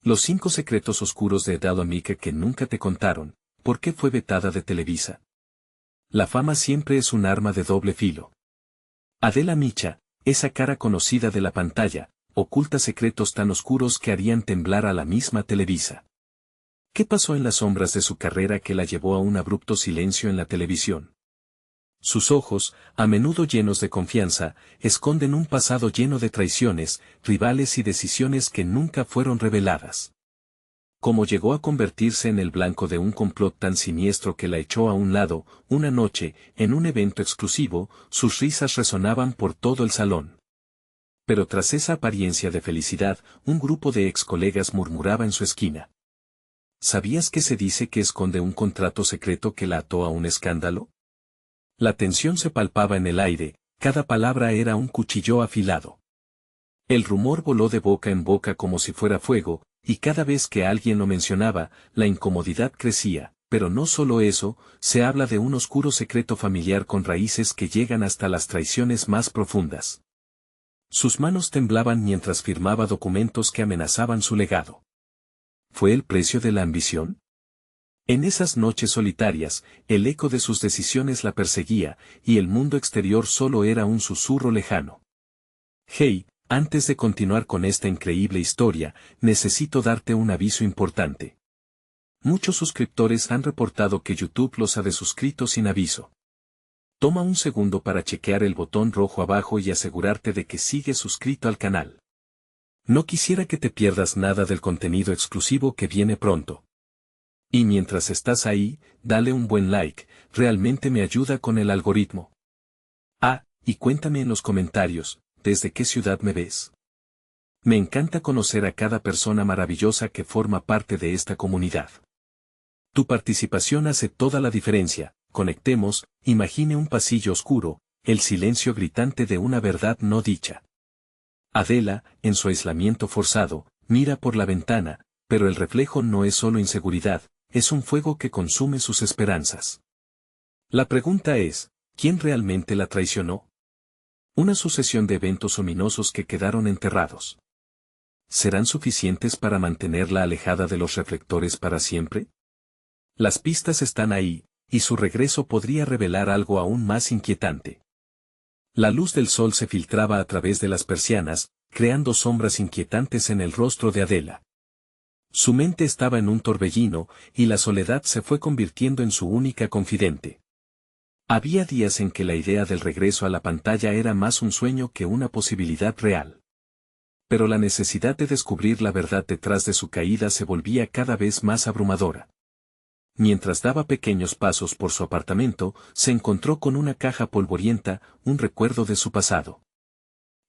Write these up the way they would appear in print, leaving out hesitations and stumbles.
Los 5 secretos oscuros de Adela Micha que nunca te contaron. ¿Por qué fue vetada de Televisa? La fama siempre es un arma de doble filo. Adela Micha, esa cara conocida de la pantalla, oculta secretos tan oscuros que harían temblar a la misma Televisa. ¿Qué pasó en las sombras de su carrera que la llevó a un abrupto silencio en la televisión? Sus ojos, a menudo llenos de confianza, esconden un pasado lleno de traiciones, rivales y decisiones que nunca fueron reveladas. Cómo llegó a convertirse en el blanco de un complot tan siniestro que la echó a un lado, una noche, en un evento exclusivo, sus risas resonaban por todo el salón. Pero tras esa apariencia de felicidad, un grupo de ex colegas murmuraba en su esquina. ¿Sabías que se dice que esconde un contrato secreto que la ató a un escándalo? La tensión se palpaba en el aire, cada palabra era un cuchillo afilado. El rumor voló de boca en boca como si fuera fuego, y cada vez que alguien lo mencionaba, la incomodidad crecía, pero no solo eso, se habla de un oscuro secreto familiar con raíces que llegan hasta las traiciones más profundas. Sus manos temblaban mientras firmaba documentos que amenazaban su legado. ¿Fue el precio de la ambición? En esas noches solitarias, el eco de sus decisiones la perseguía, y el mundo exterior solo era un susurro lejano. Hey, antes de continuar con esta increíble historia, necesito darte un aviso importante. Muchos suscriptores han reportado que YouTube los ha desuscrito sin aviso. Toma un segundo para chequear el botón rojo abajo y asegurarte de que sigues suscrito al canal. No quisiera que te pierdas nada del contenido exclusivo que viene pronto. Y mientras estás ahí, dale un buen like, realmente me ayuda con el algoritmo. Ah, y cuéntame en los comentarios, ¿desde qué ciudad me ves? Me encanta conocer a cada persona maravillosa que forma parte de esta comunidad. Tu participación hace toda la diferencia. Conectemos, imagine un pasillo oscuro, el silencio gritante de una verdad no dicha. Adela, en su aislamiento forzado, mira por la ventana, pero el reflejo no es solo inseguridad, es un fuego que consume sus esperanzas. La pregunta es, ¿quién realmente la traicionó? Una sucesión de eventos ominosos que quedaron enterrados. ¿Serán suficientes para mantenerla alejada de los reflectores para siempre? Las pistas están ahí, y su regreso podría revelar algo aún más inquietante. La luz del sol se filtraba a través de las persianas, creando sombras inquietantes en el rostro de Adela. Su mente estaba en un torbellino, y la soledad se fue convirtiendo en su única confidente. Había días en que la idea del regreso a la pantalla era más un sueño que una posibilidad real. Pero la necesidad de descubrir la verdad detrás de su caída se volvía cada vez más abrumadora. Mientras daba pequeños pasos por su apartamento, se encontró con una caja polvorienta, un recuerdo de su pasado.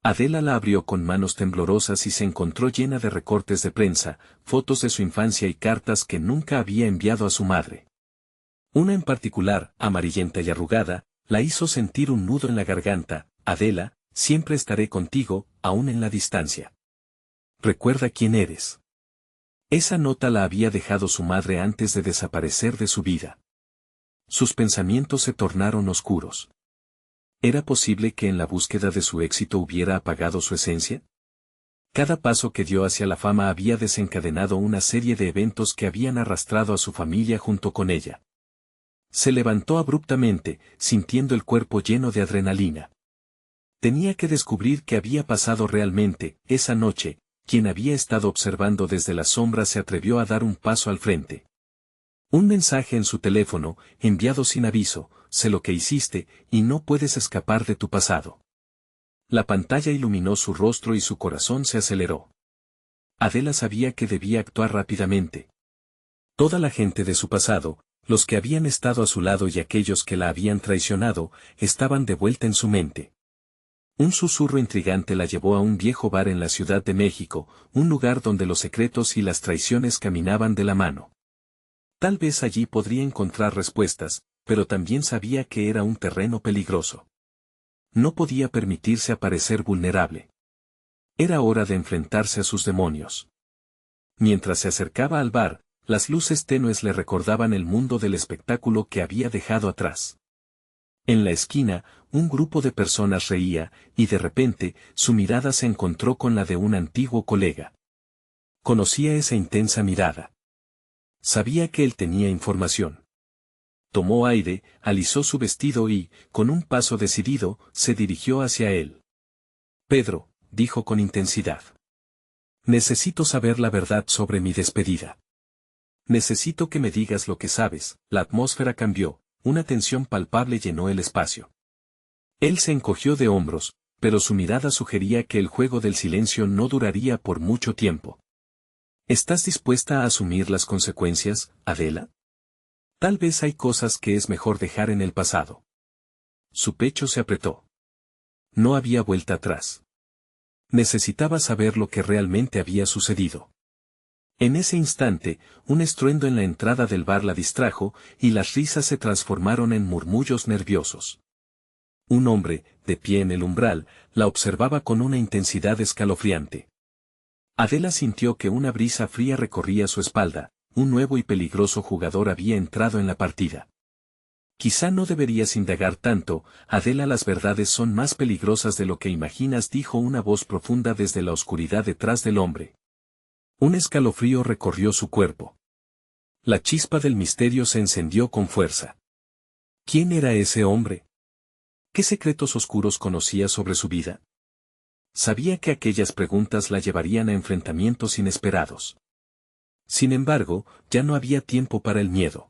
Adela la abrió con manos temblorosas y se encontró llena de recortes de prensa, fotos de su infancia y cartas que nunca había enviado a su madre. Una en particular, amarillenta y arrugada, la hizo sentir un nudo en la garganta. Adela, siempre estaré contigo, aún en la distancia. Recuerda quién eres. Esa nota la había dejado su madre antes de desaparecer de su vida. Sus pensamientos se tornaron oscuros. ¿Era posible que en la búsqueda de su éxito hubiera apagado su esencia? Cada paso que dio hacia la fama había desencadenado una serie de eventos que habían arrastrado a su familia junto con ella. Se levantó abruptamente, sintiendo el cuerpo lleno de adrenalina. Tenía que descubrir qué había pasado realmente. Esa noche, quien había estado observando desde las sombras se atrevió a dar un paso al frente. Un mensaje en su teléfono, enviado sin aviso: sé lo que hiciste, y no puedes escapar de tu pasado. La pantalla iluminó su rostro y su corazón se aceleró. Adela sabía que debía actuar rápidamente. Toda la gente de su pasado, los que habían estado a su lado y aquellos que la habían traicionado, estaban de vuelta en su mente. Un susurro intrigante la llevó a un viejo bar en la Ciudad de México, un lugar donde los secretos y las traiciones caminaban de la mano. Tal vez allí podría encontrar respuestas, pero también sabía que era un terreno peligroso. No podía permitirse aparecer vulnerable. Era hora de enfrentarse a sus demonios. Mientras se acercaba al bar, las luces tenues le recordaban el mundo del espectáculo que había dejado atrás. En la esquina, un grupo de personas reía, y de repente, su mirada se encontró con la de un antiguo colega. Conocía esa intensa mirada. Sabía que él tenía información. Tomó aire, alisó su vestido y, con un paso decidido, se dirigió hacia él. Pedro, dijo con intensidad. Necesito saber la verdad sobre mi despedida. Necesito que me digas lo que sabes. La atmósfera cambió, una tensión palpable llenó el espacio. Él se encogió de hombros, pero su mirada sugería que el juego del silencio no duraría por mucho tiempo. ¿Estás dispuesta a asumir las consecuencias, Adela? Tal vez hay cosas que es mejor dejar en el pasado. Su pecho se apretó. No había vuelta atrás. Necesitaba saber lo que realmente había sucedido. En ese instante, un estruendo en la entrada del bar la distrajo, y las risas se transformaron en murmullos nerviosos. Un hombre, de pie en el umbral, la observaba con una intensidad escalofriante. Adela sintió que una brisa fría recorría su espalda, un nuevo y peligroso jugador había entrado en la partida. Quizá no deberías indagar tanto, Adela, las verdades son más peligrosas de lo que imaginas, dijo una voz profunda desde la oscuridad detrás del hombre. Un escalofrío recorrió su cuerpo. La chispa del misterio se encendió con fuerza. ¿Quién era ese hombre? ¿Qué secretos oscuros conocía sobre su vida? Sabía que aquellas preguntas la llevarían a enfrentamientos inesperados. Sin embargo, ya no había tiempo para el miedo.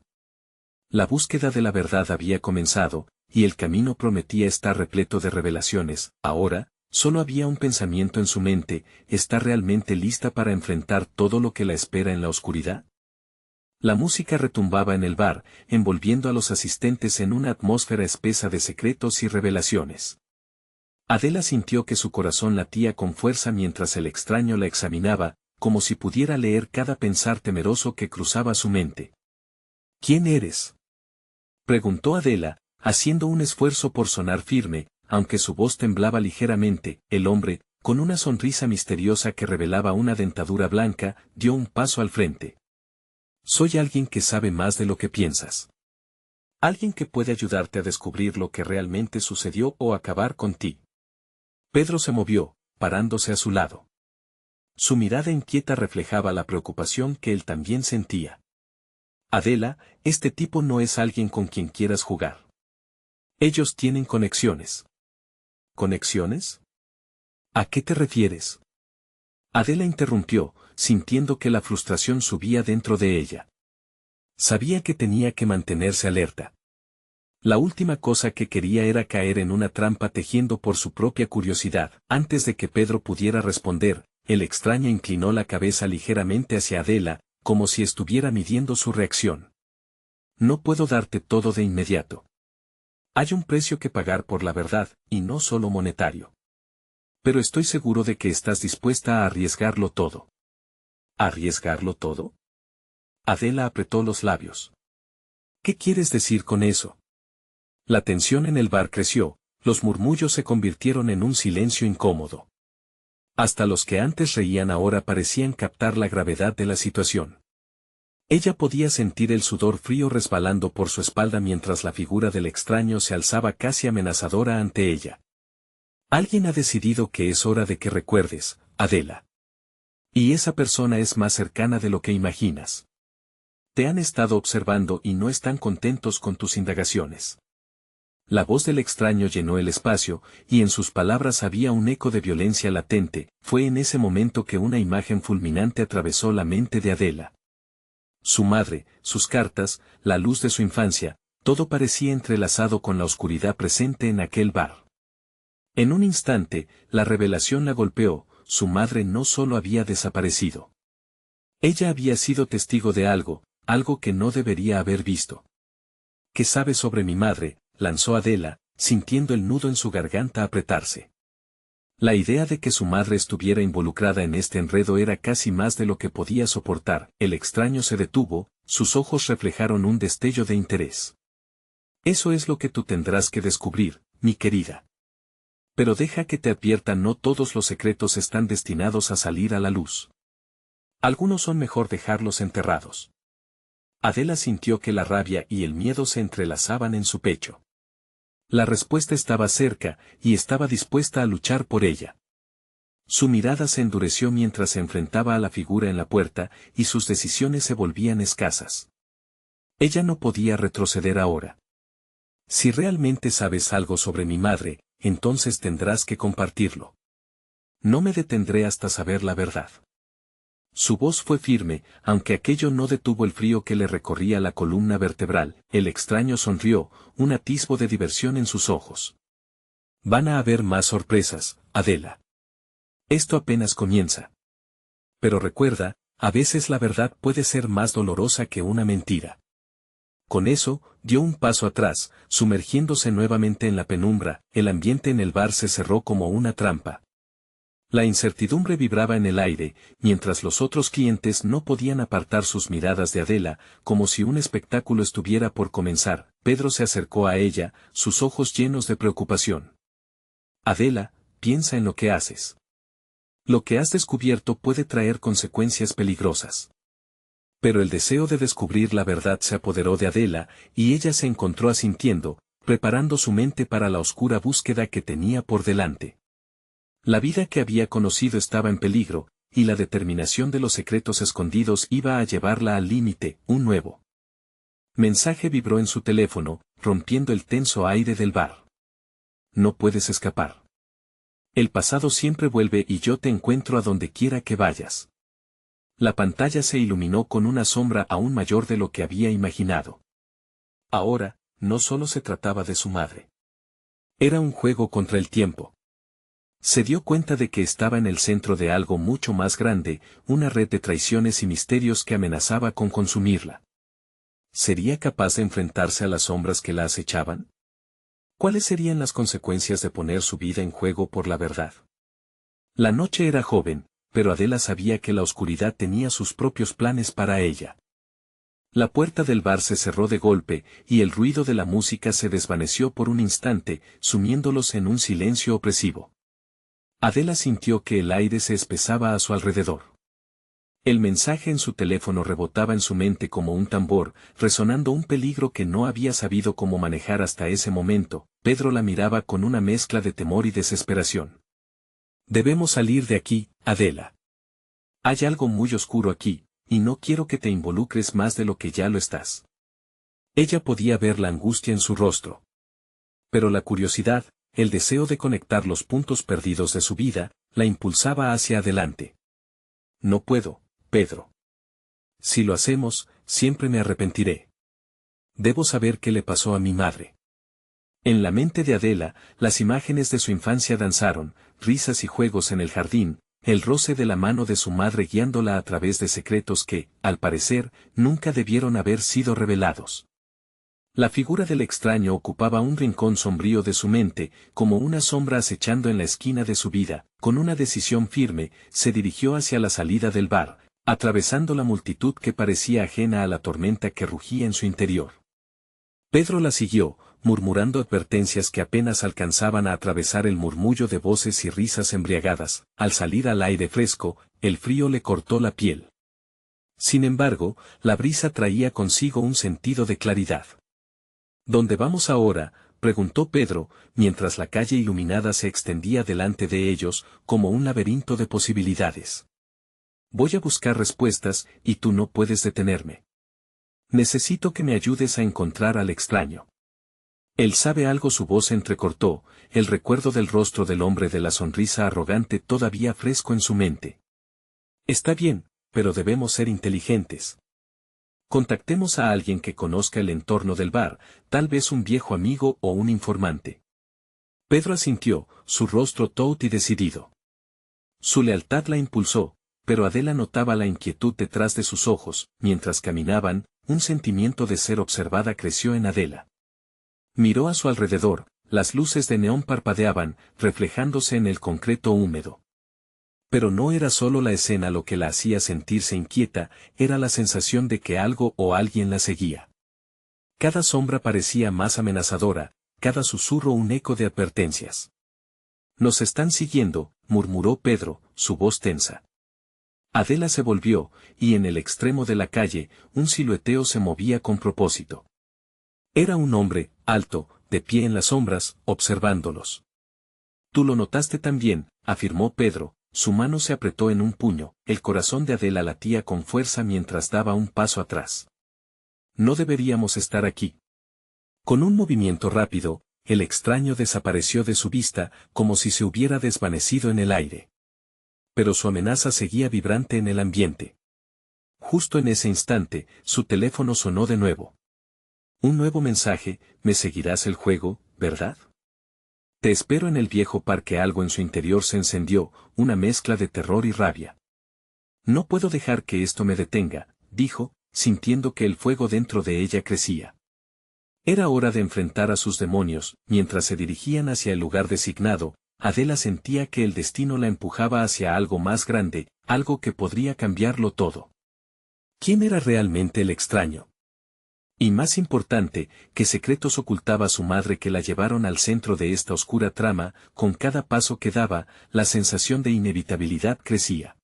La búsqueda de la verdad había comenzado, y el camino prometía estar repleto de revelaciones. Ahora, solo había un pensamiento en su mente: ¿está realmente lista para enfrentar todo lo que la espera en la oscuridad? La música retumbaba en el bar, envolviendo a los asistentes en una atmósfera espesa de secretos y revelaciones. Adela sintió que su corazón latía con fuerza mientras el extraño la examinaba, como si pudiera leer cada pensar temeroso que cruzaba su mente. ¿Quién eres?, preguntó Adela, haciendo un esfuerzo por sonar firme, aunque su voz temblaba ligeramente. El hombre, con una sonrisa misteriosa que revelaba una dentadura blanca, dio un paso al frente. Soy alguien que sabe más de lo que piensas. Alguien que puede ayudarte a descubrir lo que realmente sucedió o acabar con ti. Pedro se movió, parándose a su lado. Su mirada inquieta reflejaba la preocupación que él también sentía. Adela, este tipo no es alguien con quien quieras jugar. Ellos tienen conexiones. ¿Conexiones? ¿A qué te refieres? Adela interrumpió, sintiendo que la frustración subía dentro de ella. Sabía que tenía que mantenerse alerta. La última cosa que quería era caer en una trampa tejiendo por su propia curiosidad. Antes de que Pedro pudiera responder, el extraño inclinó la cabeza ligeramente hacia Adela, como si estuviera midiendo su reacción. No puedo darte todo de inmediato. Hay un precio que pagar por la verdad, y no solo monetario. Pero estoy seguro de que estás dispuesta a arriesgarlo todo. ¿Arriesgarlo todo? Adela apretó los labios. ¿Qué quieres decir con eso? La tensión en el bar creció, los murmullos se convirtieron en un silencio incómodo. Hasta los que antes reían ahora parecían captar la gravedad de la situación. Ella podía sentir el sudor frío resbalando por su espalda mientras la figura del extraño se alzaba casi amenazadora ante ella. Alguien ha decidido que es hora de que recuerdes, Adela. Y esa persona es más cercana de lo que imaginas. Te han estado observando y no están contentos con tus indagaciones. La voz del extraño llenó el espacio, y en sus palabras había un eco de violencia latente. Fue en ese momento que una imagen fulminante atravesó la mente de Adela. Su madre, sus cartas, la luz de su infancia, todo parecía entrelazado con la oscuridad presente en aquel bar. En un instante, la revelación la golpeó: su madre no solo había desaparecido. Ella había sido testigo de algo que no debería haber visto. ¿Qué sabes sobre mi madre?, lanzó Adela, sintiendo el nudo en su garganta apretarse. La idea de que su madre estuviera involucrada en este enredo era casi más de lo que podía soportar. El extraño se detuvo, sus ojos reflejaron un destello de interés. Eso es lo que tú tendrás que descubrir, mi querida. Pero deja que te advierta, no todos los secretos están destinados a salir a la luz. Algunos son mejor dejarlos enterrados. Adela sintió que la rabia y el miedo se entrelazaban en su pecho. La respuesta estaba cerca, y estaba dispuesta a luchar por ella. Su mirada se endureció mientras se enfrentaba a la figura en la puerta, y sus decisiones se volvían escasas. Ella no podía retroceder ahora. Si realmente sabes algo sobre mi madre, entonces tendrás que compartirlo. No me detendré hasta saber la verdad. Su voz fue firme, aunque aquello no detuvo el frío que le recorría la columna vertebral. El extraño sonrió, un atisbo de diversión en sus ojos. Van a haber más sorpresas, Adela. Esto apenas comienza. Pero recuerda, a veces la verdad puede ser más dolorosa que una mentira. Con eso, dio un paso atrás, sumergiéndose nuevamente en la penumbra. El ambiente en el bar se cerró como una trampa. La incertidumbre vibraba en el aire, mientras los otros clientes no podían apartar sus miradas de Adela, como si un espectáculo estuviera por comenzar. Pedro se acercó a ella, sus ojos llenos de preocupación. Adela, piensa en lo que haces. Lo que has descubierto puede traer consecuencias peligrosas. Pero el deseo de descubrir la verdad se apoderó de Adela, y ella se encontró asintiendo, preparando su mente para la oscura búsqueda que tenía por delante. La vida que había conocido estaba en peligro, y la determinación de los secretos escondidos iba a llevarla al límite. Un nuevo mensaje vibró en su teléfono, rompiendo el tenso aire del bar. No puedes escapar. El pasado siempre vuelve y yo te encuentro a donde quiera que vayas. La pantalla se iluminó con una sombra aún mayor de lo que había imaginado. Ahora, no solo se trataba de su madre. Era un juego contra el tiempo. Se dio cuenta de que estaba en el centro de algo mucho más grande, una red de traiciones y misterios que amenazaba con consumirla. ¿Sería capaz de enfrentarse a las sombras que la acechaban? ¿Cuáles serían las consecuencias de poner su vida en juego por la verdad? La noche era joven, pero Adela sabía que la oscuridad tenía sus propios planes para ella. La puerta del bar se cerró de golpe, y el ruido de la música se desvaneció por un instante, sumiéndolos en un silencio opresivo. Adela sintió que el aire se espesaba a su alrededor. El mensaje en su teléfono rebotaba en su mente como un tambor, resonando un peligro que no había sabido cómo manejar hasta ese momento. Pedro la miraba con una mezcla de temor y desesperación. Debemos salir de aquí, Adela. Hay algo muy oscuro aquí, y no quiero que te involucres más de lo que ya lo estás. Ella podía ver la angustia en su rostro. Pero la curiosidad, el deseo de conectar los puntos perdidos de su vida, la impulsaba hacia adelante. No puedo, Pedro. Si lo hacemos, siempre me arrepentiré. Debo saber qué le pasó a mi madre. En la mente de Adela, las imágenes de su infancia danzaron, risas y juegos en el jardín, el roce de la mano de su madre guiándola a través de secretos que, al parecer, nunca debieron haber sido revelados. La figura del extraño ocupaba un rincón sombrío de su mente, como una sombra acechando en la esquina de su vida. Con una decisión firme, se dirigió hacia la salida del bar, atravesando la multitud que parecía ajena a la tormenta que rugía en su interior. Pedro la siguió, murmurando advertencias que apenas alcanzaban a atravesar el murmullo de voces y risas embriagadas. Al salir al aire fresco, el frío le cortó la piel. Sin embargo, la brisa traía consigo un sentido de claridad. ¿Dónde vamos ahora?, preguntó Pedro, mientras la calle iluminada se extendía delante de ellos, como un laberinto de posibilidades. Voy a buscar respuestas, y tú no puedes detenerme. Necesito que me ayudes a encontrar al extraño. Él sabe algo, su voz se entrecortó, el recuerdo del rostro del hombre de la sonrisa arrogante todavía fresco en su mente. Está bien, pero debemos ser inteligentes. Contactemos a alguien que conozca el entorno del bar, tal vez un viejo amigo o un informante. Pedro asintió, su rostro taut y decidido. Su lealtad la impulsó, pero Adela notaba la inquietud detrás de sus ojos. Mientras caminaban, un sentimiento de ser observada creció en Adela. Miró a su alrededor, las luces de neón parpadeaban, reflejándose en el concreto húmedo. Pero no era solo la escena lo que la hacía sentirse inquieta, era la sensación de que algo o alguien la seguía. Cada sombra parecía más amenazadora, cada susurro un eco de advertencias. Nos están siguiendo, murmuró Pedro, su voz tensa. Adela se volvió, y en el extremo de la calle, un silueteo se movía con propósito. Era un hombre, alto, de pie en las sombras, observándolos. Tú lo notaste también, afirmó Pedro, su mano se apretó en un puño, el corazón de Adela latía con fuerza mientras daba un paso atrás. No deberíamos estar aquí. Con un movimiento rápido, el extraño desapareció de su vista, como si se hubiera desvanecido en el aire. Pero su amenaza seguía vibrante en el ambiente. Justo en ese instante, su teléfono sonó de nuevo. Un nuevo mensaje: me seguirás el juego, ¿verdad? Te espero en el viejo parque. Algo en su interior se encendió, una mezcla de terror y rabia. No puedo dejar que esto me detenga, dijo, sintiendo que el fuego dentro de ella crecía. Era hora de enfrentar a sus demonios. Mientras se dirigían hacia el lugar designado, Adela sentía que el destino la empujaba hacia algo más grande, algo que podría cambiarlo todo. ¿Quién era realmente el extraño? Y más importante, ¿qué secretos ocultaba su madre que la llevaron al centro de esta oscura trama? Con cada paso que daba, la sensación de inevitabilidad crecía.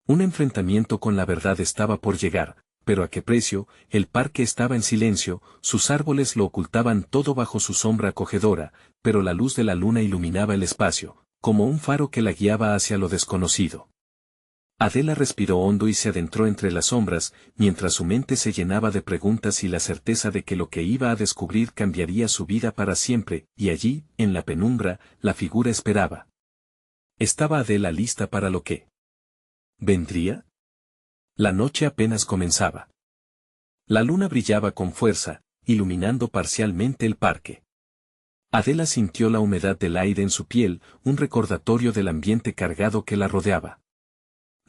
Un enfrentamiento con la verdad estaba por llegar, pero ¿a qué precio? El parque estaba en silencio, sus árboles lo ocultaban todo bajo su sombra acogedora, pero la luz de la luna iluminaba el espacio, como un faro que la guiaba hacia lo desconocido. Adela respiró hondo y se adentró entre las sombras, mientras su mente se llenaba de preguntas y la certeza de que lo que iba a descubrir cambiaría su vida para siempre, y allí, en la penumbra, la figura esperaba. ¿Estaba Adela lista para lo que vendría? La noche apenas comenzaba. La luna brillaba con fuerza, iluminando parcialmente el parque. Adela sintió la humedad del aire en su piel, un recordatorio del ambiente cargado que la rodeaba.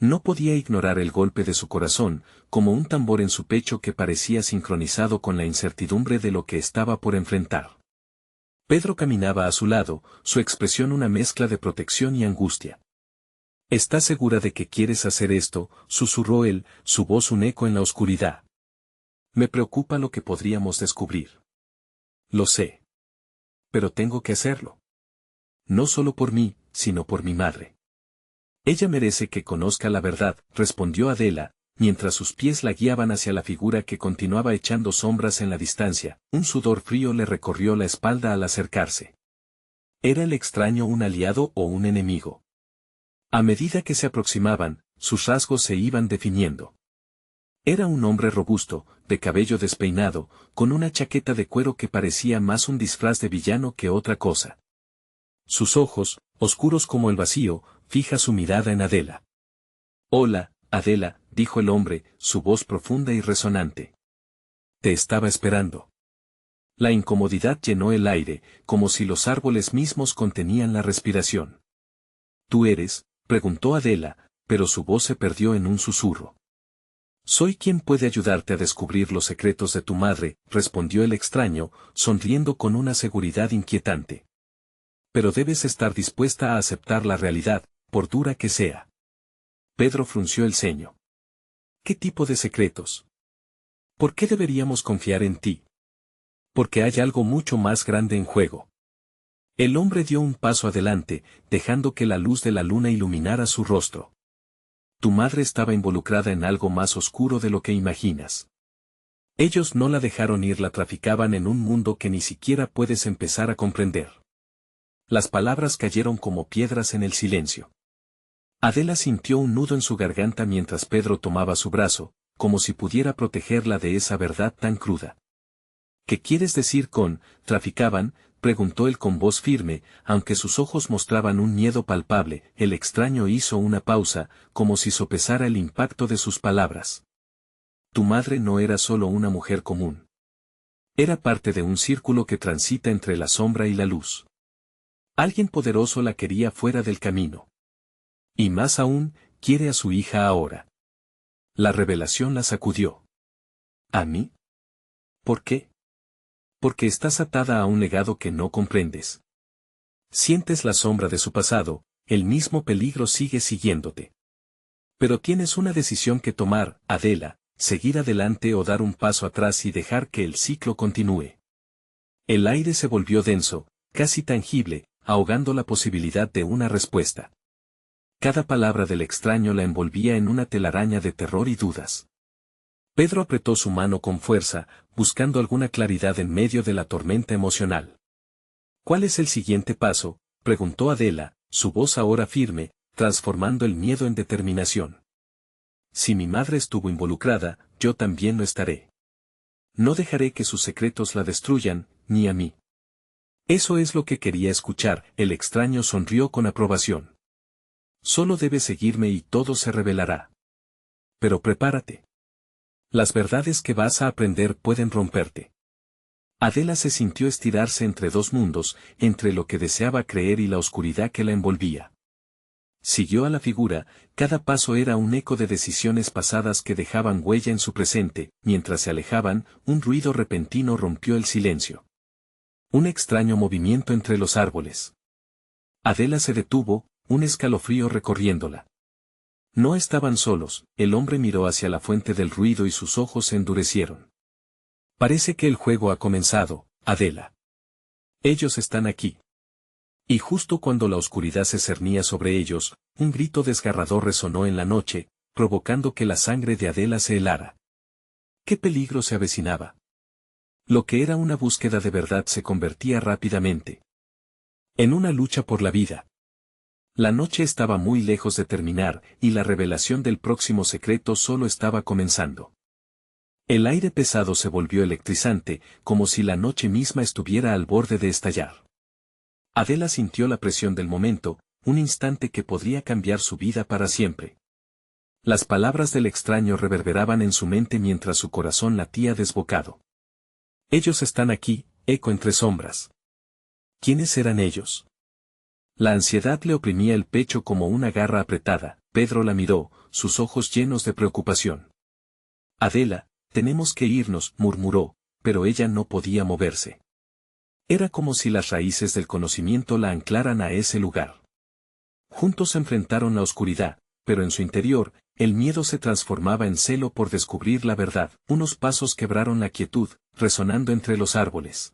No podía ignorar el golpe de su corazón, como un tambor en su pecho que parecía sincronizado con la incertidumbre de lo que estaba por enfrentar. Pedro caminaba a su lado, su expresión una mezcla de protección y angustia. ¿Estás segura de que quieres hacer esto?, susurró él, su voz un eco en la oscuridad. Me preocupa lo que podríamos descubrir. Lo sé. Pero tengo que hacerlo. No solo por mí, sino por mi madre. Ella merece que conozca la verdad, respondió Adela, mientras sus pies la guiaban hacia la figura que continuaba echando sombras en la distancia. Un sudor frío le recorrió la espalda al acercarse. ¿Era el extraño un aliado o un enemigo? A medida que se aproximaban, sus rasgos se iban definiendo. Era un hombre robusto, de cabello despeinado, con una chaqueta de cuero que parecía más un disfraz de villano que otra cosa. Sus ojos, oscuros como el vacío, fija su mirada en Adela. Hola, Adela, dijo el hombre, su voz profunda y resonante. Te estaba esperando. La incomodidad llenó el aire, como si los árboles mismos contenían la respiración. ¿Tú eres?, preguntó Adela, pero su voz se perdió en un susurro. Soy quien puede ayudarte a descubrir los secretos de tu madre, respondió el extraño, sonriendo con una seguridad inquietante. Pero debes estar dispuesta a aceptar la realidad, por dura que sea. Pedro frunció el ceño. ¿Qué tipo de secretos? ¿Por qué deberíamos confiar en ti? Porque hay algo mucho más grande en juego. El hombre dio un paso adelante, dejando que la luz de la luna iluminara su rostro. Tu madre estaba involucrada en algo más oscuro de lo que imaginas. Ellos no la dejaron ir, la traficaban en un mundo que ni siquiera puedes empezar a comprender. Las palabras cayeron como piedras en el silencio. Adela sintió un nudo en su garganta mientras Pedro tomaba su brazo, como si pudiera protegerla de esa verdad tan cruda. ¿Qué quieres decir con traficaban?, preguntó él con voz firme, aunque sus ojos mostraban un miedo palpable. El extraño hizo una pausa, como si sopesara el impacto de sus palabras. Tu madre no era solo una mujer común. Era parte de un círculo que transita entre la sombra y la luz. Alguien poderoso la quería fuera del camino. Y más aún, quiere a su hija ahora. La revelación la sacudió. ¿A mí? ¿Por qué? Porque estás atada a un legado que no comprendes. Sientes la sombra de su pasado, el mismo peligro sigue siguiéndote. Pero tienes una decisión que tomar, Adela, seguir adelante o dar un paso atrás y dejar que el ciclo continúe. El aire se volvió denso, casi tangible, ahogando la posibilidad de una respuesta. Cada palabra del extraño la envolvía en una telaraña de terror y dudas. Pedro apretó su mano con fuerza, buscando alguna claridad en medio de la tormenta emocional. ¿Cuál es el siguiente paso?, preguntó Adela, su voz ahora firme, transformando el miedo en determinación. Si mi madre estuvo involucrada, yo también lo estaré. No dejaré que sus secretos la destruyan, ni a mí. Eso es lo que quería escuchar. El extraño sonrió con aprobación. Solo debes seguirme y todo se revelará. Pero prepárate. Las verdades que vas a aprender pueden romperte. Adela se sintió estirarse entre dos mundos, entre lo que deseaba creer y la oscuridad que la envolvía. Siguió a la figura, cada paso era un eco de decisiones pasadas que dejaban huella en su presente. Mientras se alejaban, un ruido repentino rompió el silencio. Un extraño movimiento entre los árboles. Adela se detuvo, un escalofrío recorriéndola. No estaban solos. El hombre miró hacia la fuente del ruido y sus ojos se endurecieron. Parece que el juego ha comenzado, Adela. Ellos están aquí. Y justo cuando la oscuridad se cernía sobre ellos, un grito desgarrador resonó en la noche, provocando que la sangre de Adela se helara. ¿Qué peligro se avecinaba? Lo que era una búsqueda de verdad se convertía rápidamente en una lucha por la vida. La noche estaba muy lejos de terminar, y la revelación del próximo secreto solo estaba comenzando. El aire pesado se volvió electrizante, como si la noche misma estuviera al borde de estallar. Adela sintió la presión del momento, un instante que podría cambiar su vida para siempre. Las palabras del extraño reverberaban en su mente mientras su corazón latía desbocado. Ellos están aquí, eco entre sombras. ¿Quiénes eran ellos? La ansiedad le oprimía el pecho como una garra apretada. Pedro la miró, sus ojos llenos de preocupación. Adela, tenemos que irnos, murmuró, pero ella no podía moverse. Era como si las raíces del conocimiento la anclaran a ese lugar. Juntos enfrentaron la oscuridad, pero en su interior, el miedo se transformaba en celo por descubrir la verdad. Unos pasos quebraron la quietud, resonando entre los árboles.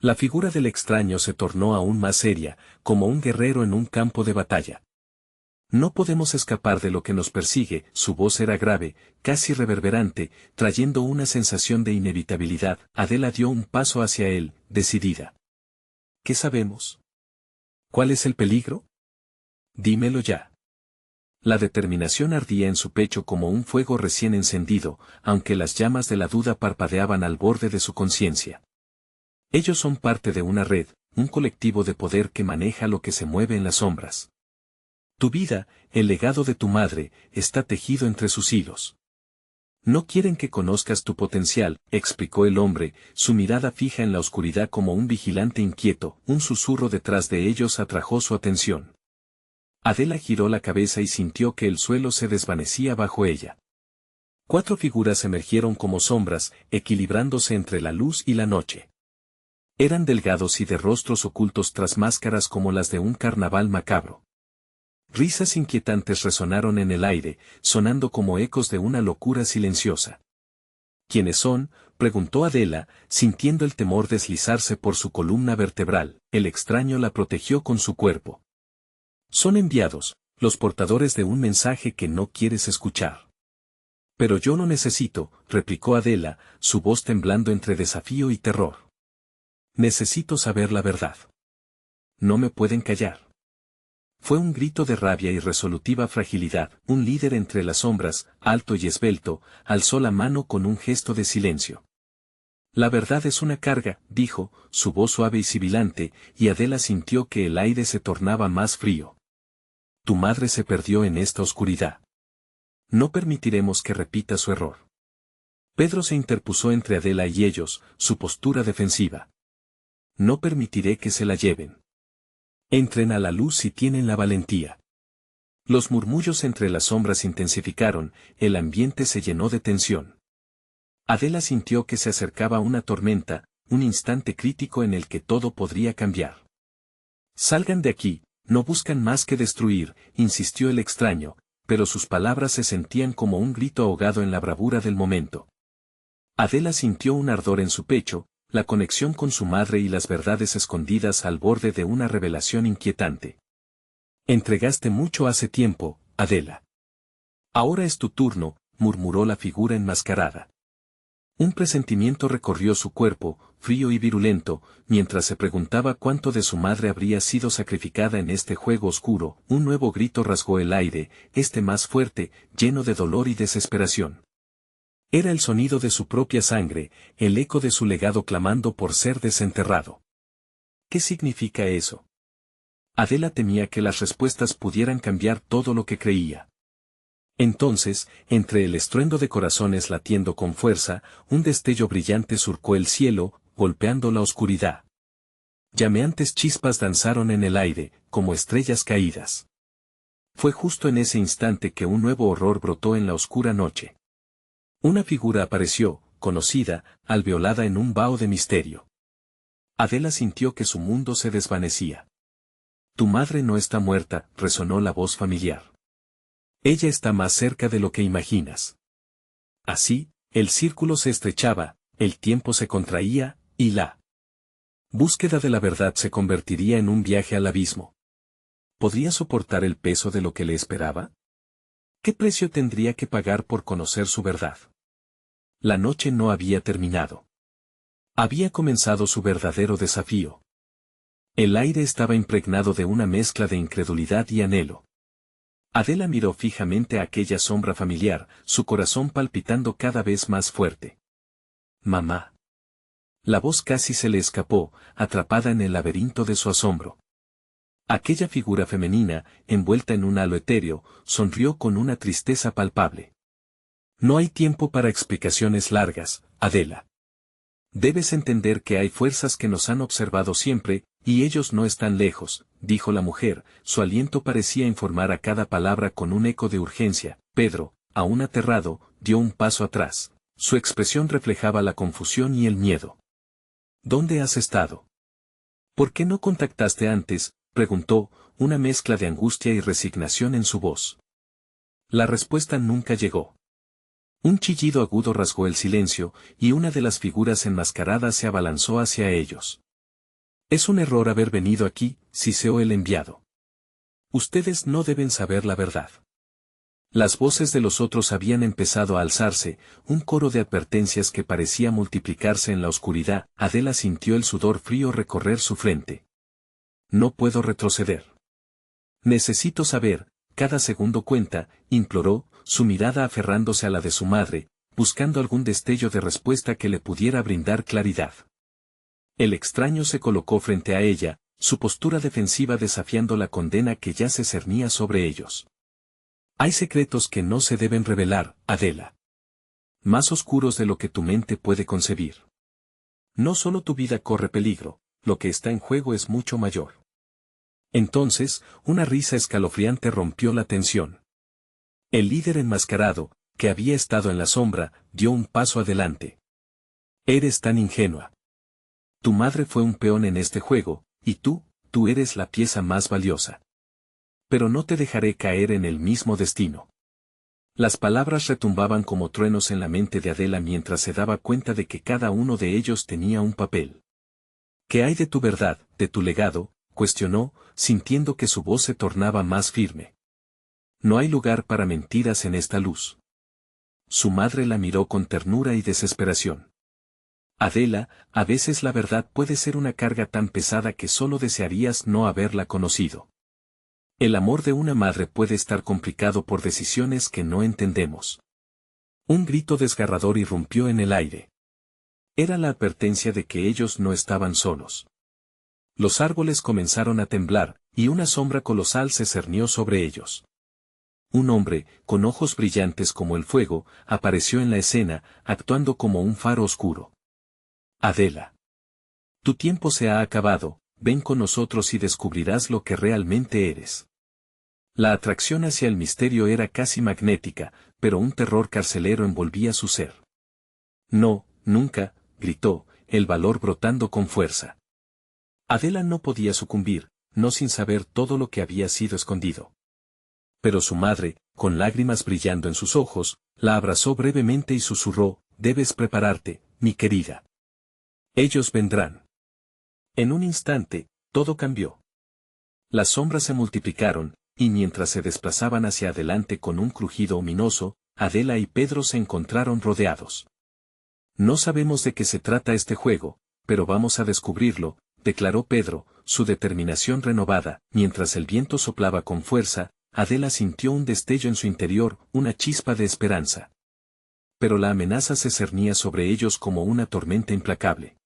La figura del extraño se tornó aún más seria, como un guerrero en un campo de batalla. No podemos escapar de lo que nos persigue. Su voz era grave, casi reverberante, trayendo una sensación de inevitabilidad. Adela dio un paso hacia él, decidida. ¿Qué sabemos? ¿Cuál es el peligro? Dímelo ya. La determinación ardía en su pecho como un fuego recién encendido, aunque las llamas de la duda parpadeaban al borde de su conciencia. Ellos son parte de una red, un colectivo de poder que maneja lo que se mueve en las sombras. Tu vida, el legado de tu madre, está tejido entre sus hilos. No quieren que conozcas tu potencial, explicó el hombre, su mirada fija en la oscuridad como un vigilante inquieto. Un susurro detrás de ellos atrajo su atención. Adela giró la cabeza y sintió que el suelo se desvanecía bajo ella. 4 figuras emergieron como sombras, equilibrándose entre la luz y la noche. Eran delgados y de rostros ocultos tras máscaras como las de un carnaval macabro. Risas inquietantes resonaron en el aire, sonando como ecos de una locura silenciosa. ¿Quiénes son?, preguntó Adela, sintiendo el temor deslizarse por su columna vertebral. El extraño la protegió con su cuerpo. Son enviados, los portadores de un mensaje que no quieres escuchar. Pero yo lo necesito, replicó Adela, su voz temblando entre desafío y terror. Necesito saber la verdad. No me pueden callar. Fue un grito de rabia y resolutiva fragilidad. Un líder entre las sombras, alto y esbelto, alzó la mano con un gesto de silencio. La verdad es una carga, dijo, su voz suave y sibilante, y Adela sintió que el aire se tornaba más frío. Tu madre se perdió en esta oscuridad. No permitiremos que repita su error. Pedro se interpuso entre Adela y ellos, su postura defensiva. No permitiré que se la lleven. Entren a la luz si tienen la valentía. Los murmullos entre las sombras se intensificaron, el ambiente se llenó de tensión. Adela sintió que se acercaba una tormenta, un instante crítico en el que todo podría cambiar. Salgan de aquí, no buscan más que destruir, insistió el extraño, pero sus palabras se sentían como un grito ahogado en la bravura del momento. Adela sintió un ardor en su pecho, la conexión con su madre y las verdades escondidas al borde de una revelación inquietante. Entregaste mucho hace tiempo, Adela. Ahora es tu turno, murmuró la figura enmascarada. Un presentimiento recorrió su cuerpo, frío y virulento, mientras se preguntaba cuánto de su madre habría sido sacrificada en este juego oscuro. Un nuevo grito rasgó el aire, este más fuerte, lleno de dolor y desesperación. Era el sonido de su propia sangre, el eco de su legado clamando por ser desenterrado. ¿Qué significa eso? Adela temía que las respuestas pudieran cambiar todo lo que creía. Entonces, entre el estruendo de corazones latiendo con fuerza, un destello brillante surcó el cielo, golpeando la oscuridad. Llameantes chispas danzaron en el aire, como estrellas caídas. Fue justo en ese instante que un nuevo horror brotó en la oscura noche. Una figura apareció, conocida, alveolada en un vaho de misterio. Adela sintió que su mundo se desvanecía. Tu madre no está muerta, resonó la voz familiar. Ella está más cerca de lo que imaginas. Así, el círculo se estrechaba, el tiempo se contraía, y la búsqueda de la verdad se convertiría en un viaje al abismo. ¿Podría soportar el peso de lo que le esperaba? ¿Qué precio tendría que pagar por conocer su verdad? La noche no había terminado. Había comenzado su verdadero desafío. El aire estaba impregnado de una mezcla de incredulidad y anhelo. Adela miró fijamente a aquella sombra familiar, su corazón palpitando cada vez más fuerte. Mamá. La voz casi se le escapó, atrapada en el laberinto de su asombro. Aquella figura femenina, envuelta en un halo etéreo, sonrió con una tristeza palpable. No hay tiempo para explicaciones largas, Adela. Debes entender que hay fuerzas que nos han observado siempre, y ellos no están lejos, dijo la mujer, su aliento parecía informar a cada palabra con un eco de urgencia. Pedro, aún aterrado, dio un paso atrás. Su expresión reflejaba la confusión y el miedo. ¿Dónde has estado? ¿Por qué no contactaste antes?, preguntó, una mezcla de angustia y resignación en su voz. La respuesta nunca llegó. Un chillido agudo rasgó el silencio, y una de las figuras enmascaradas se abalanzó hacia ellos. Es un error haber venido aquí, siseó el enviado. Ustedes no deben saber la verdad. Las voces de los otros habían empezado a alzarse, un coro de advertencias que parecía multiplicarse en la oscuridad. Adela sintió el sudor frío recorrer su frente. No puedo retroceder. Necesito saber, cada segundo cuenta, imploró, su mirada aferrándose a la de su madre, buscando algún destello de respuesta que le pudiera brindar claridad. El extraño se colocó frente a ella, su postura defensiva desafiando la condena que ya se cernía sobre ellos. Hay secretos que no se deben revelar, Adela. Más oscuros de lo que tu mente puede concebir. No solo tu vida corre peligro, lo que está en juego es mucho mayor. Entonces, una risa escalofriante rompió la tensión. El líder enmascarado, que había estado en la sombra, dio un paso adelante. Eres tan ingenua. Tu madre fue un peón en este juego, y tú eres la pieza más valiosa. Pero no te dejaré caer en el mismo destino. Las palabras retumbaban como truenos en la mente de Adela mientras se daba cuenta de que cada uno de ellos tenía un papel. ¿Qué hay de tu verdad, de tu legado?, cuestionó, sintiendo que su voz se tornaba más firme. No hay lugar para mentiras en esta luz. Su madre la miró con ternura y desesperación. Adela, a veces la verdad puede ser una carga tan pesada que solo desearías no haberla conocido. El amor de una madre puede estar complicado por decisiones que no entendemos. Un grito desgarrador irrumpió en el aire. Era la advertencia de que ellos no estaban solos. Los árboles comenzaron a temblar, y una sombra colosal se cernió sobre ellos. Un hombre, con ojos brillantes como el fuego, apareció en la escena, actuando como un faro oscuro. Adela. Tu tiempo se ha acabado, ven con nosotros y descubrirás lo que realmente eres. La atracción hacia el misterio era casi magnética, pero un terror carcelero envolvía su ser. No, nunca, gritó, el valor brotando con fuerza. Adela no podía sucumbir, no sin saber todo lo que había sido escondido. Pero su madre, con lágrimas brillando en sus ojos, la abrazó brevemente y susurró, debes prepararte, mi querida. Ellos vendrán. En un instante, todo cambió. Las sombras se multiplicaron, y mientras se desplazaban hacia adelante con un crujido ominoso, Adela y Pedro se encontraron rodeados. No sabemos de qué se trata este juego, pero vamos a descubrirlo, declaró Pedro, su determinación renovada. Mientras el viento soplaba con fuerza, Adela sintió un destello en su interior, una chispa de esperanza. Pero la amenaza se cernía sobre ellos como una tormenta implacable.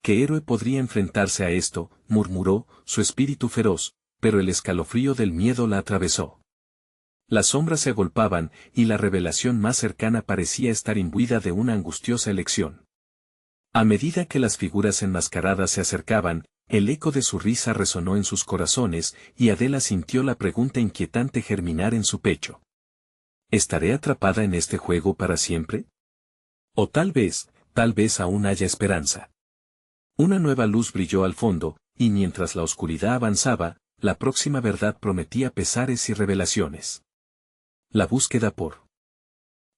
¿Qué héroe podría enfrentarse a esto?, murmuró, su espíritu feroz, pero el escalofrío del miedo la atravesó. Las sombras se agolpaban, y la revelación más cercana parecía estar imbuida de una angustiosa elección. A medida que las figuras enmascaradas se acercaban, el eco de su risa resonó en sus corazones, y Adela sintió la pregunta inquietante germinar en su pecho. ¿Estaré atrapada en este juego para siempre? O tal vez aún haya esperanza. Una nueva luz brilló al fondo, y mientras la oscuridad avanzaba, la próxima verdad prometía pesares y revelaciones. La búsqueda por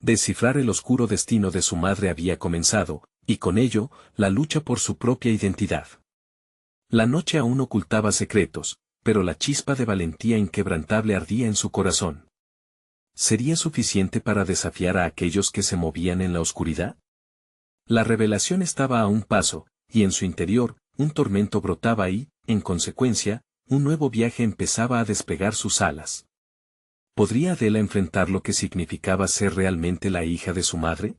descifrar el oscuro destino de su madre había comenzado, y con ello, la lucha por su propia identidad. La noche aún ocultaba secretos, pero la chispa de valentía inquebrantable ardía en su corazón. ¿Sería suficiente para desafiar a aquellos que se movían en la oscuridad? La revelación estaba a un paso, y en su interior, un tormento brotaba y, en consecuencia, un nuevo viaje empezaba a despegar sus alas. ¿Podría Adela enfrentar lo que significaba ser realmente la hija de su madre?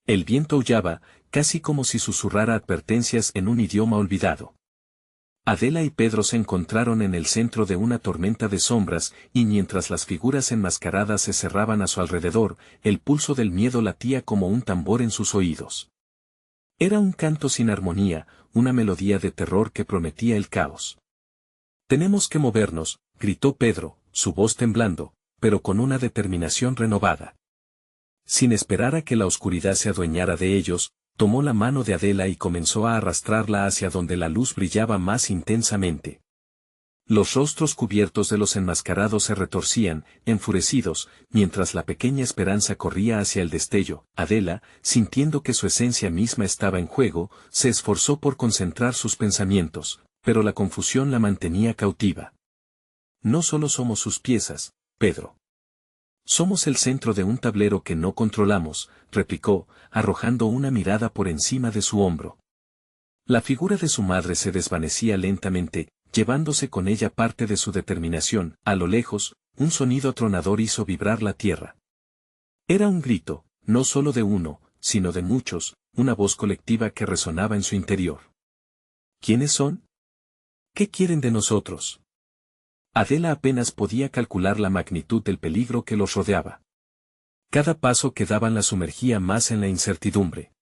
El viento aullaba, casi como si susurrara advertencias en un idioma olvidado. Adela y Pedro se encontraron en el centro de una tormenta de sombras, y mientras las figuras enmascaradas se cerraban a su alrededor, el pulso del miedo latía como un tambor en sus oídos. Era un canto sin armonía, una melodía de terror que prometía el caos. «Tenemos que movernos», gritó Pedro, su voz temblando, pero con una determinación renovada. Sin esperar a que la oscuridad se adueñara de ellos, tomó la mano de Adela y comenzó a arrastrarla hacia donde la luz brillaba más intensamente. Los rostros cubiertos de los enmascarados se retorcían, enfurecidos, mientras la pequeña esperanza corría hacia el destello. Adela, sintiendo que su esencia misma estaba en juego, se esforzó por concentrar sus pensamientos, pero la confusión la mantenía cautiva. No solo somos sus piezas, Pedro. Somos el centro de un tablero que no controlamos, replicó, arrojando una mirada por encima de su hombro. La figura de su madre se desvanecía lentamente, llevándose con ella parte de su determinación. A lo lejos, un sonido atronador hizo vibrar la tierra. Era un grito, no solo de uno, sino de muchos, una voz colectiva que resonaba en su interior. ¿Quiénes son? ¿Qué quieren de nosotros? Adela apenas podía calcular la magnitud del peligro que los rodeaba. Cada paso que daban la sumergía más en la incertidumbre.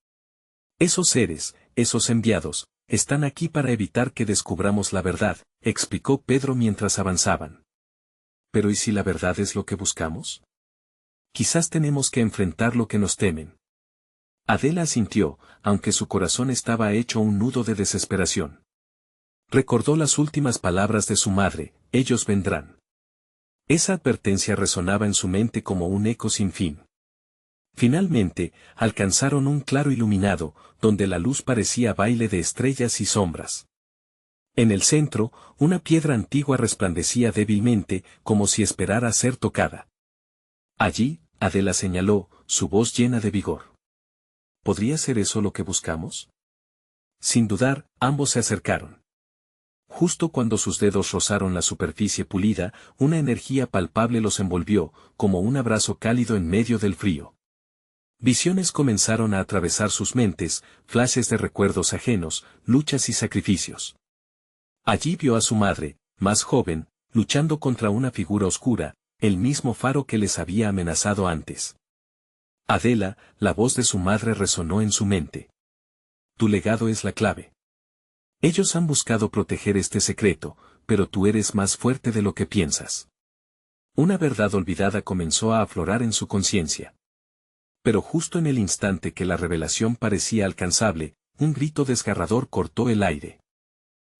Esos seres, esos enviados, están aquí para evitar que descubramos la verdad, explicó Pedro mientras avanzaban. Pero ¿y si la verdad es lo que buscamos? Quizás tenemos que enfrentar lo que nos temen. Adela asintió, aunque su corazón estaba hecho un nudo de desesperación. Recordó las últimas palabras de su madre: ellos vendrán. Esa advertencia resonaba en su mente como un eco sin fin. Finalmente, alcanzaron un claro iluminado, donde la luz parecía baile de estrellas y sombras. En el centro, una piedra antigua resplandecía débilmente, como si esperara ser tocada. Allí, Adela señaló, su voz llena de vigor. ¿Podría ser eso lo que buscamos? Sin dudar, ambos se acercaron. Justo cuando sus dedos rozaron la superficie pulida, una energía palpable los envolvió, como un abrazo cálido en medio del frío. Visiones comenzaron a atravesar sus mentes, flashes de recuerdos ajenos, luchas y sacrificios. Allí vio a su madre, más joven, luchando contra una figura oscura, el mismo faro que les había amenazado antes. Adela, la voz de su madre resonó en su mente. Tu legado es la clave. Ellos han buscado proteger este secreto, pero tú eres más fuerte de lo que piensas. Una verdad olvidada comenzó a aflorar en su conciencia. Pero justo en el instante que la revelación parecía alcanzable, un grito desgarrador cortó el aire.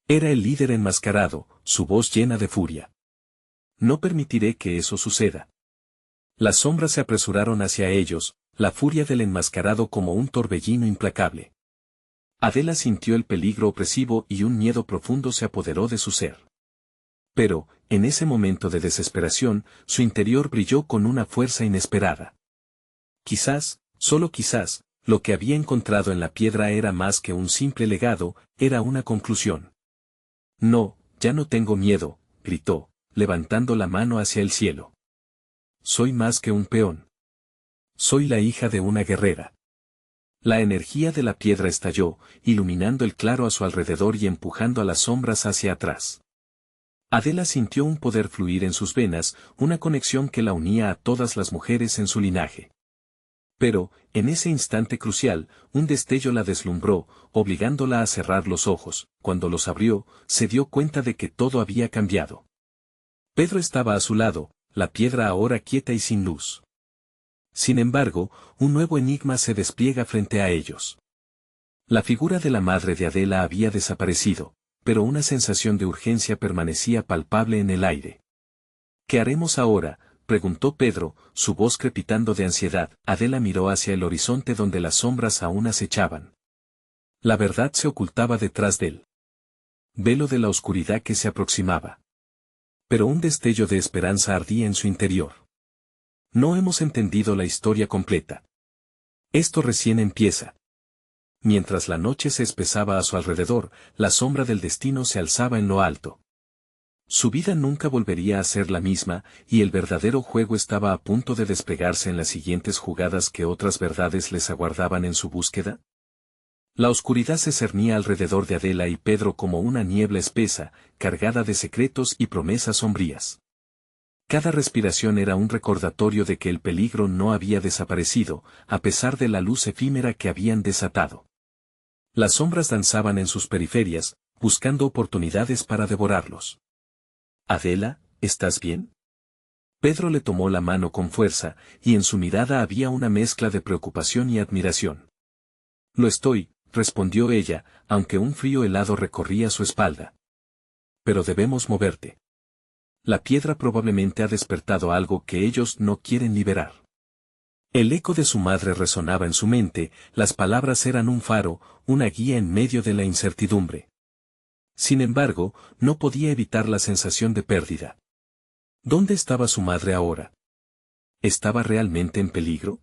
Era el líder enmascarado, su voz llena de furia. No permitiré que eso suceda. Las sombras se apresuraron hacia ellos, la furia del enmascarado como un torbellino implacable. Adela sintió el peligro opresivo y un miedo profundo se apoderó de su ser. Pero, en ese momento de desesperación, su interior brilló con una fuerza inesperada. Quizás, solo quizás, Lo que había encontrado en la piedra era más que un simple legado, era una conclusión. No, ya no tengo miedo, gritó, levantando la mano hacia el cielo. Soy más que un peón. Soy la hija de una guerrera. La energía de la piedra estalló, iluminando el claro a su alrededor y empujando a las sombras hacia atrás. Adela sintió un poder fluir en sus venas, una conexión que la unía a todas las mujeres en su linaje. Pero, en ese instante crucial, un destello la deslumbró, obligándola a cerrar los ojos. Cuando los abrió, se dio cuenta de que todo había cambiado. Pedro estaba a su lado, la piedra ahora quieta y sin luz. Sin embargo, un nuevo enigma se despliega frente a ellos. La figura de la madre de Adela había desaparecido, pero una sensación de urgencia permanecía palpable en el aire. ¿Qué haremos ahora?, preguntó Pedro, su voz crepitando de ansiedad. Adela miró hacia el horizonte donde las sombras aún acechaban. La verdad se ocultaba detrás del velo de la oscuridad que se aproximaba. Pero un destello de esperanza ardía en su interior. No hemos entendido la historia completa. Esto recién empieza. Mientras la noche se espesaba a su alrededor, la sombra del destino se alzaba en lo alto. Su vida nunca volvería a ser la misma, y el verdadero juego estaba a punto de desplegarse en las siguientes jugadas. ¿Qué otras verdades les aguardaban en su búsqueda? La oscuridad se cernía alrededor de Adela y Pedro como una niebla espesa, cargada de secretos y promesas sombrías. Cada respiración era un recordatorio de que el peligro no había desaparecido, a pesar de la luz efímera que habían desatado. Las sombras danzaban en sus periferias, buscando oportunidades para devorarlos. Adela, ¿estás bien? Pedro le tomó la mano con fuerza, y en su mirada había una mezcla de preocupación y admiración. Lo estoy, respondió ella, aunque un frío helado recorría su espalda. Pero debemos moverte. La piedra probablemente ha despertado algo que ellos no quieren liberar. El eco de su madre resonaba en su mente, las palabras eran un faro, una guía en medio de la incertidumbre. Sin embargo, no podía evitar la sensación de pérdida. ¿Dónde estaba su madre ahora? ¿Estaba realmente en peligro?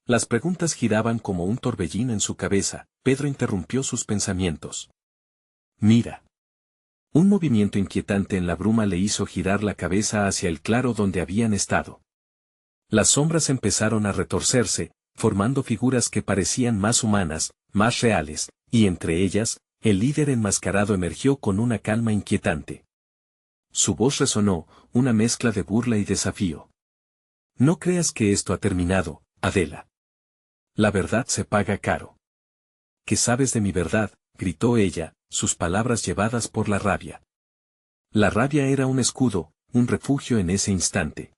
Las preguntas giraban como un torbellino en su cabeza. Pedro interrumpió sus pensamientos. Mira. Un movimiento inquietante en la bruma le hizo girar la cabeza hacia el claro donde habían estado. Las sombras empezaron a retorcerse, formando figuras que parecían más humanas, más reales, y entre ellas, el líder enmascarado emergió con una calma inquietante. Su voz resonó, una mezcla de burla y desafío. No creas que esto ha terminado, Adela. La verdad se paga caro. ¿Qué sabes de mi verdad?, gritó ella, sus palabras llevadas por la rabia. La rabia era un escudo, un refugio en ese instante.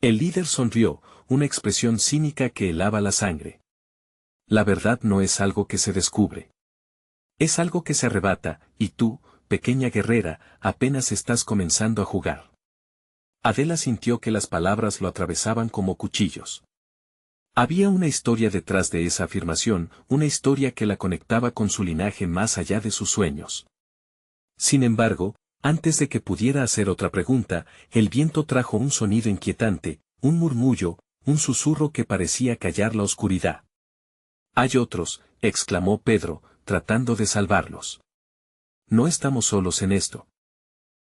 El líder sonrió, una expresión cínica que helaba la sangre. La verdad no es algo que se descubre. Es algo que se arrebata, y tú, pequeña guerrera, apenas estás comenzando a jugar. Adela sintió que las palabras lo atravesaban como cuchillos. Había una historia detrás de esa afirmación, una historia que la conectaba con su linaje más allá de sus sueños. Sin embargo, antes de que pudiera hacer otra pregunta, el viento trajo un sonido inquietante, un murmullo, un susurro que parecía callar la oscuridad. «Hay otros», exclamó Pedro, tratando de salvarlos. «No estamos solos en esto».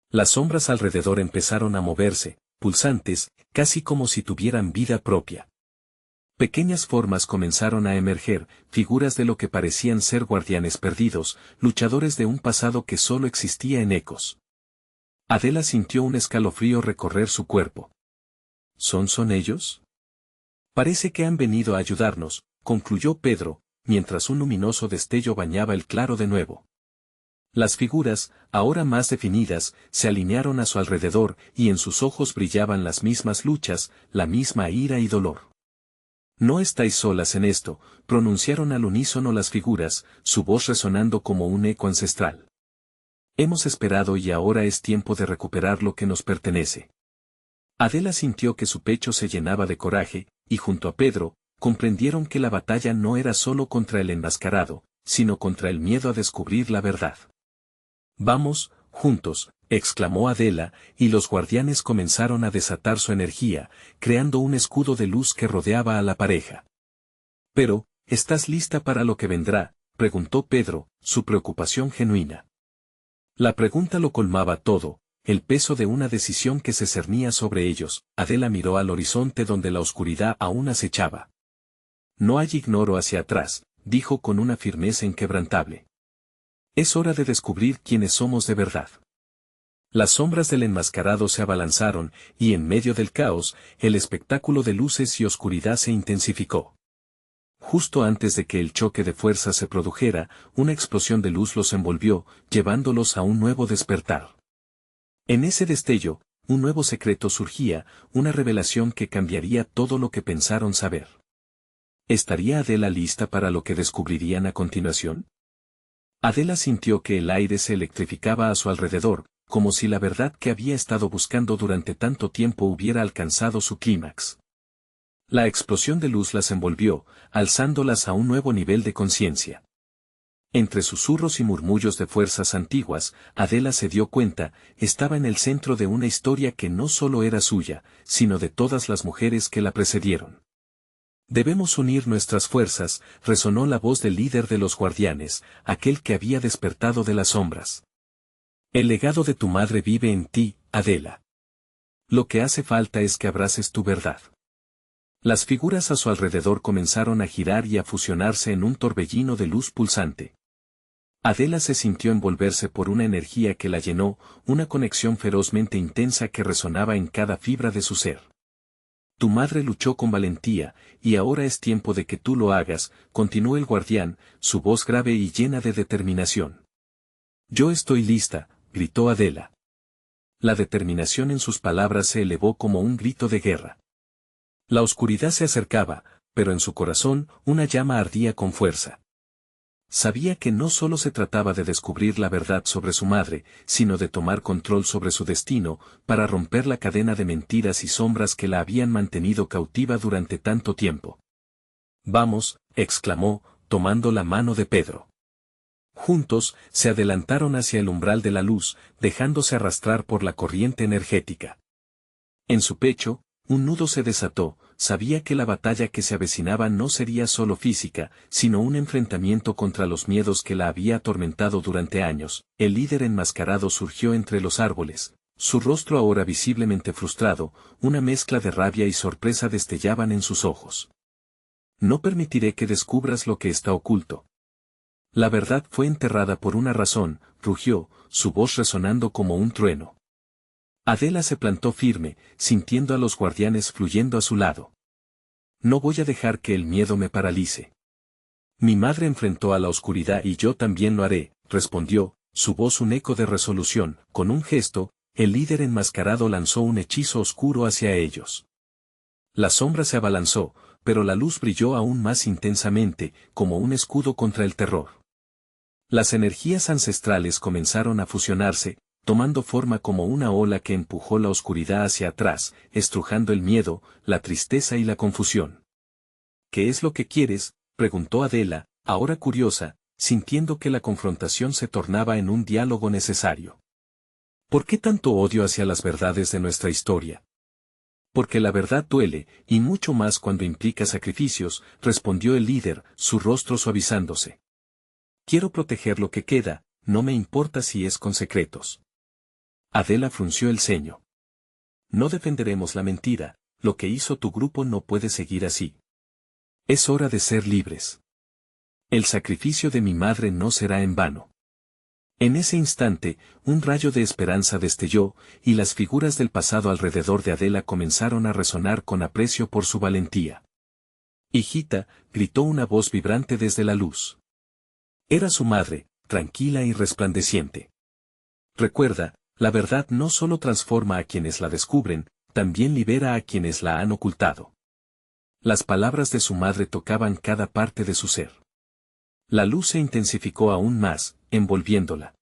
Las sombras alrededor empezaron a moverse, pulsantes, casi como si tuvieran vida propia. Pequeñas formas comenzaron a emerger, figuras de lo que parecían ser guardianes perdidos, luchadores de un pasado que solo existía en ecos. Adela sintió un escalofrío recorrer su cuerpo. ¿Son ellos? Parece que han venido a ayudarnos, concluyó Pedro, mientras un luminoso destello bañaba el claro de nuevo. Las figuras, ahora más definidas, se alinearon a su alrededor y en sus ojos brillaban las mismas luchas, la misma ira y dolor. No estáis solas en esto, pronunciaron al unísono las figuras, su voz resonando como un eco ancestral. Hemos esperado y ahora es tiempo de recuperar lo que nos pertenece. Adela sintió que su pecho se llenaba de coraje, y junto a Pedro, comprendieron que la batalla no era solo contra el enmascarado, sino contra el miedo a descubrir la verdad. Vamos, juntos, exclamó Adela, y los guardianes comenzaron a desatar su energía, creando un escudo de luz que rodeaba a la pareja. Pero, ¿estás lista para lo que vendrá?, preguntó Pedro, su preocupación genuina. La pregunta lo colmaba todo, el peso de una decisión que se cernía sobre ellos. Adela miró al horizonte donde la oscuridad aún acechaba. No hay ignoro hacia atrás, dijo con una firmeza inquebrantable. Es hora de descubrir quiénes somos de verdad. Las sombras del enmascarado se abalanzaron, y en medio del caos, el espectáculo de luces y oscuridad se intensificó. Justo antes de que el choque de fuerzas se produjera, una explosión de luz los envolvió, llevándolos a un nuevo despertar. En ese destello, un nuevo secreto surgía, una revelación que cambiaría todo lo que pensaron saber. ¿Estaría Adela lista para lo que descubrirían a continuación? Adela sintió que el aire se electrificaba a su alrededor, como si la verdad que había estado buscando durante tanto tiempo hubiera alcanzado su clímax. La explosión de luz las envolvió, alzándolas a un nuevo nivel de conciencia. Entre susurros y murmullos de fuerzas antiguas, Adela se dio cuenta, estaba en el centro de una historia que no solo era suya, sino de todas las mujeres que la precedieron. Debemos unir nuestras fuerzas, resonó la voz del líder de los guardianes, aquel que había despertado de las sombras. El legado de tu madre vive en ti, Adela. Lo que hace falta es que abraces tu verdad. Las figuras a su alrededor comenzaron a girar y a fusionarse en un torbellino de luz pulsante. Adela se sintió envolverse por una energía que la llenó, una conexión ferozmente intensa que resonaba en cada fibra de su ser. Tu madre luchó con valentía, y ahora es tiempo de que tú lo hagas, continuó el guardián, su voz grave y llena de determinación. Yo estoy lista, gritó Adela. La determinación en sus palabras se elevó como un grito de guerra. La oscuridad se acercaba, pero en su corazón una llama ardía con fuerza. Sabía que no solo se trataba de descubrir la verdad sobre su madre, sino de tomar control sobre su destino, para romper la cadena de mentiras y sombras que la habían mantenido cautiva durante tanto tiempo. Vamos, exclamó, tomando la mano de Pedro. Juntos, se adelantaron hacia el umbral de la luz, dejándose arrastrar por la corriente energética. En su pecho, un nudo se desató, sabía que la batalla que se avecinaba no sería solo física, sino un enfrentamiento contra los miedos que la había atormentado durante años. El líder enmascarado surgió entre los árboles, su rostro ahora visiblemente frustrado, una mezcla de rabia y sorpresa destellaban en sus ojos. No permitiré que descubras lo que está oculto. La verdad fue enterrada por una razón, rugió, su voz resonando como un trueno. Adela se plantó firme, sintiendo a los guardianes fluyendo a su lado. No voy a dejar que el miedo me paralice. Mi madre enfrentó a la oscuridad y yo también lo haré, respondió, su voz un eco de resolución. Con un gesto, el líder enmascarado lanzó un hechizo oscuro hacia ellos. La sombra se abalanzó, pero la luz brilló aún más intensamente, como un escudo contra el terror. Las energías ancestrales comenzaron a fusionarse, tomando forma como una ola que empujó la oscuridad hacia atrás, estrujando el miedo, la tristeza y la confusión. ¿Qué es lo que quieres?, preguntó Adela, ahora curiosa, sintiendo que la confrontación se tornaba en un diálogo necesario. ¿Por qué tanto odio hacia las verdades de nuestra historia? Porque la verdad duele, y mucho más cuando implica sacrificios, respondió el líder, su rostro suavizándose. Quiero proteger lo que queda, no me importa si es con secretos. Adela frunció el ceño. No defenderemos la mentira, lo que hizo tu grupo no puede seguir así. Es hora de ser libres. El sacrificio de mi madre no será en vano. En ese instante, un rayo de esperanza destelló, y las figuras del pasado alrededor de Adela comenzaron a resonar con aprecio por su valentía. Hijita, gritó una voz vibrante desde la luz. Era su madre, tranquila y resplandeciente. Recuerda, la verdad no solo transforma a quienes la descubren, también libera a quienes la han ocultado. Las palabras de su madre tocaban cada parte de su ser. La luz se intensificó aún más, envolviéndola.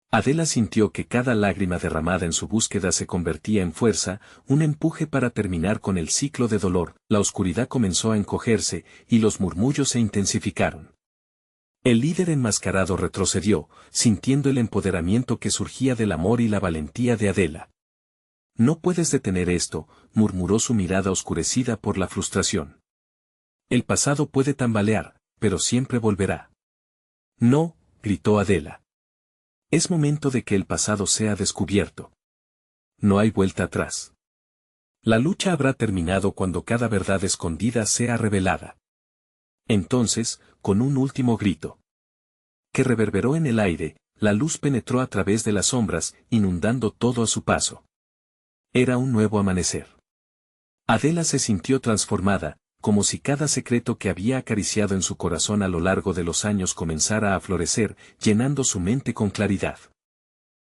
Adela sintió que cada lágrima derramada en su búsqueda se convertía en fuerza, un empuje para terminar con el ciclo de dolor. La oscuridad comenzó a encogerse, y los murmullos se intensificaron. El líder enmascarado retrocedió, sintiendo el empoderamiento que surgía del amor y la valentía de Adela. No puedes detener esto, murmuró su mirada oscurecida por la frustración. El pasado puede tambalear, pero siempre volverá. No, gritó Adela. Es momento de que el pasado sea descubierto. No hay vuelta atrás. La lucha habrá terminado cuando cada verdad escondida sea revelada. Entonces, con un último grito que reverberó en el aire, la luz penetró a través de las sombras, inundando todo a su paso. Era un nuevo amanecer. Adela se sintió transformada, como si cada secreto que había acariciado en su corazón a lo largo de los años comenzara a florecer, llenando su mente con claridad.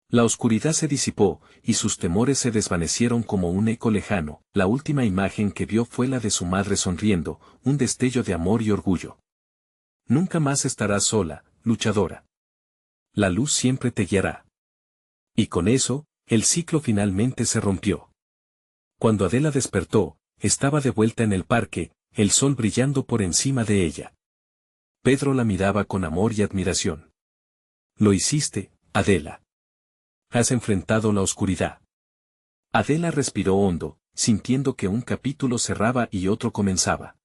La oscuridad se disipó, y sus temores se desvanecieron como un eco lejano. La última imagen que vio fue la de su madre sonriendo, un destello de amor y orgullo. Nunca más estarás sola, luchadora. La luz siempre te guiará. Y con eso, el ciclo finalmente se rompió. Cuando Adela despertó, estaba de vuelta en el parque, el sol brillando por encima de ella. Pedro la miraba con amor y admiración. Lo hiciste, Adela. Has enfrentado la oscuridad. Adela respiró hondo, sintiendo que un capítulo cerraba y otro comenzaba.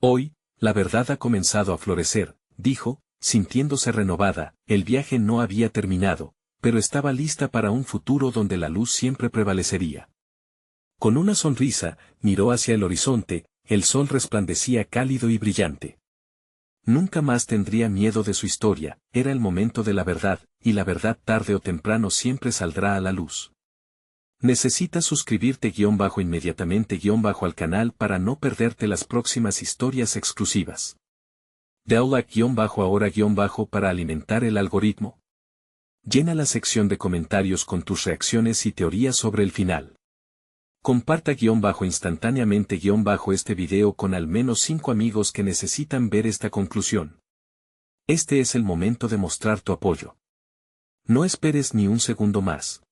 Hoy, la verdad ha comenzado a florecer, dijo, sintiéndose renovada. El viaje no había terminado, pero estaba lista para un futuro donde la luz siempre prevalecería. Con una sonrisa, miró hacia el horizonte, el sol resplandecía cálido y brillante. Nunca más tendría miedo de su historia, era el momento de la verdad, y la verdad tarde o temprano siempre saldrá a la luz. Necesitas suscribirte inmediatamente al canal para no perderte las próximas historias exclusivas. Da like ahora para alimentar el algoritmo. Llena la sección de comentarios con tus reacciones y teorías sobre el final. Comparta instantáneamente este video con al menos 5 amigos que necesitan ver esta conclusión. Este es el momento de mostrar tu apoyo. No esperes ni un segundo más.